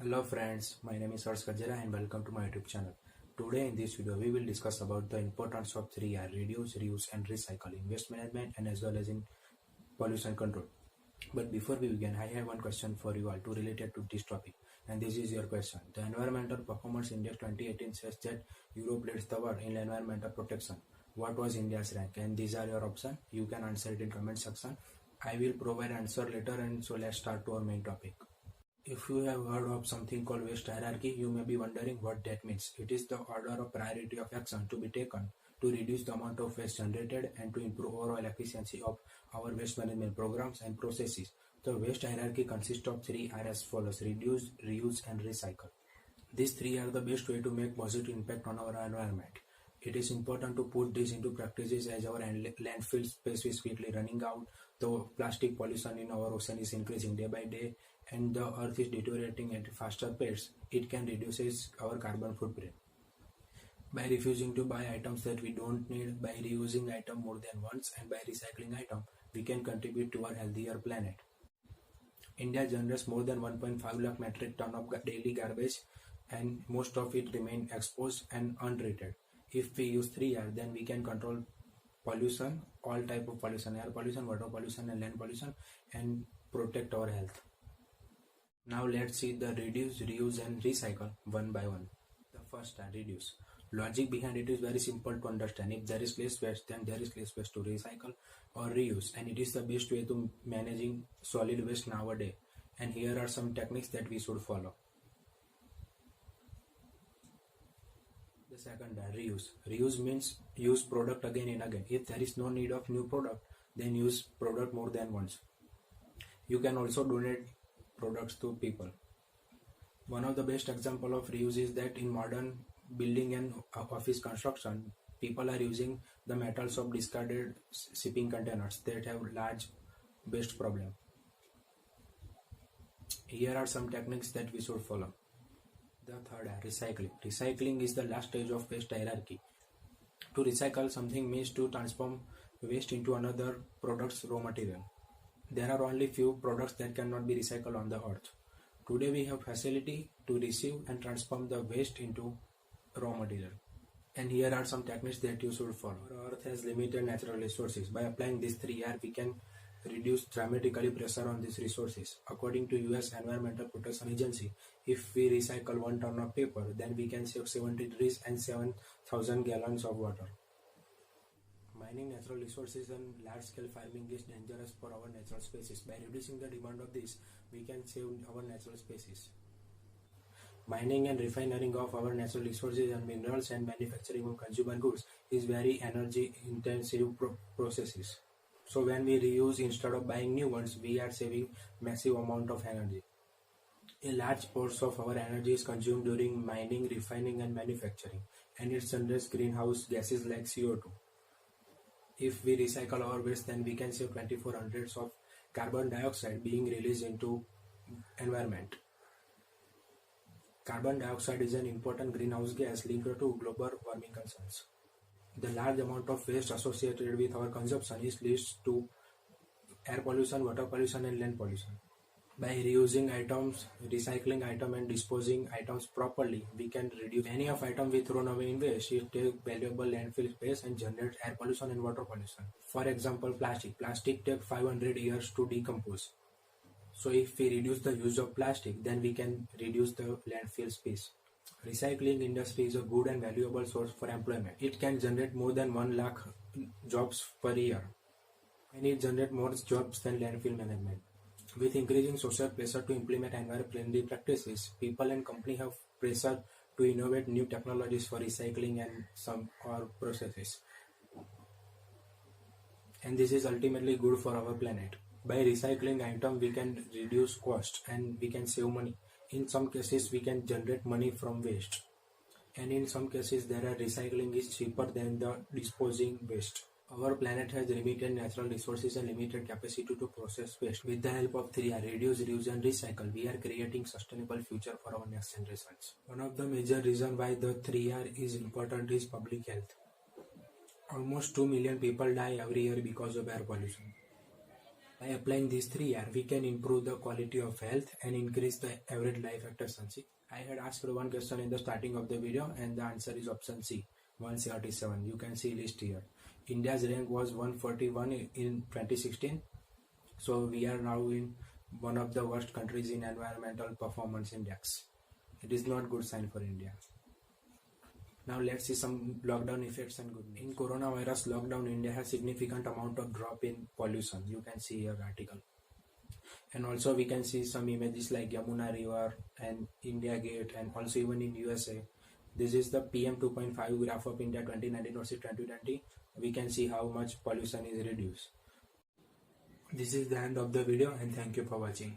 Hello friends, my name is Harsh Kajera and welcome to my YouTube channel. Today in this video we will discuss about the importance of 3R: reduce, reuse and recycle in waste management and as well as in pollution control. But before we begin, I have one question for you all to related to this topic, and this is your question. The Environmental Performance Index 2018 says that Europe leads the world in environmental protection. What was India's rank? And these are your options. You can answer it in comment section. I will provide answer later, and so let's start to our main topic. If you have heard of something called waste hierarchy, you may be wondering what that means. It is the order of priority of action to be taken to reduce the amount of waste generated and to improve overall efficiency of our waste management programs and processes. The waste hierarchy consists of 3R as follows: reduce, reuse and recycle. These three are the best way to make positive impact on our environment. It is important to put this into practices as our landfill space is quickly running out, the plastic pollution in our ocean is increasing day by day, and the earth is deteriorating at a faster pace. It can reduce our carbon footprint. By refusing to buy items that we don't need, by reusing items more than once, and by recycling items, we can contribute to a healthier planet. India generates more than 1.5 lakh metric ton of daily garbage, and most of it remain exposed and untreated. If we use 3R, then we can control pollution, all type of pollution, air pollution, water pollution and land pollution, and protect our health. Now let's see the reduce, reuse and recycle one by one. The first are reduce. Logic behind it is very simple to understand. If there is less waste, then there is less waste to recycle or reuse, and it is the best way to managing solid waste nowadays. And here are some techniques that we should follow. The second are reuse. Reuse means use product again and again. If there is no need of new product, then use product more than once. You can also donate products to people. One of the best example of reuse is that in modern building and office construction, people are using the metals of discarded shipping containers that have large waste problem. Here are some techniques that we should follow. The third are recycling. Recycling is the last stage of waste hierarchy. To recycle something means to transform waste into another product's raw material. There are only few products that cannot be recycled on the earth. Today we have facility to receive and transform the waste into raw material. And here are some techniques that you should follow. Our earth has limited natural resources. By applying these 3R, we can reduce dramatically pressure on these resources. According to US Environmental Protection Agency, if we recycle 1 ton of paper, then we can save 70 trees and 7,000 gallons of water. Mining natural resources and large-scale farming is dangerous for our natural species. By reducing the demand of this, we can save our natural species. Mining and refining of our natural resources and minerals and manufacturing of consumer goods is very energy-intensive processes. So when we reuse instead of buying new ones, we are saving massive amount of energy. A large portion of our energy is consumed during mining, refining and manufacturing, and it generates greenhouse gases like CO2. If we recycle our waste, then we can save 2400 of carbon dioxide being released into environment. Carbon dioxide is an important greenhouse gas linked to global warming concerns. The large amount of waste associated with our consumption leads to air pollution, water pollution and land pollution. By reusing items, recycling items and disposing items properly, we can reduce many of items we thrown away in waste. It takes valuable landfill space and generates air pollution and water pollution. For example, plastic. Plastic takes 500 years to decompose. So if we reduce the use of plastic, then we can reduce the landfill space. Recycling industry is a good and valuable source for employment. It can generate more than 1 lakh jobs per year, and it generates more jobs than landfill management. With increasing social pressure to implement environment-friendly practices, people and companies have pressure to innovate new technologies for recycling and some processes. And this is ultimately good for our planet. By recycling items, we can reduce cost and we can save money. In some cases, we can generate money from waste. And in some cases, recycling is cheaper than the disposing waste. Our planet has limited natural resources and limited capacity to process waste. With the help of 3R, reduce, reuse and recycle, we are creating sustainable future for our next generations. One of the major reasons why the 3R is important is public health. Almost 2 million people die every year because of air pollution. By applying these 3 R, we can improve the quality of health and increase the average life expectancy. I had asked one question in the starting of the video, and the answer is option C, 177. You can see list here. India's rank was 141 in 2016. So we are now in one of the worst countries in environmental performance index. It is not good sign for India. Now let's see some lockdown effects and good news. In coronavirus lockdown, India has significant amount of drop in pollution. You can see your article. And also we can see some images like Yamuna River and India Gate, and also even in USA. This is the PM 2.5 graph of India 2019 versus 2020. We can see how much pollution is reduced. This is the end of the video, and thank you for watching.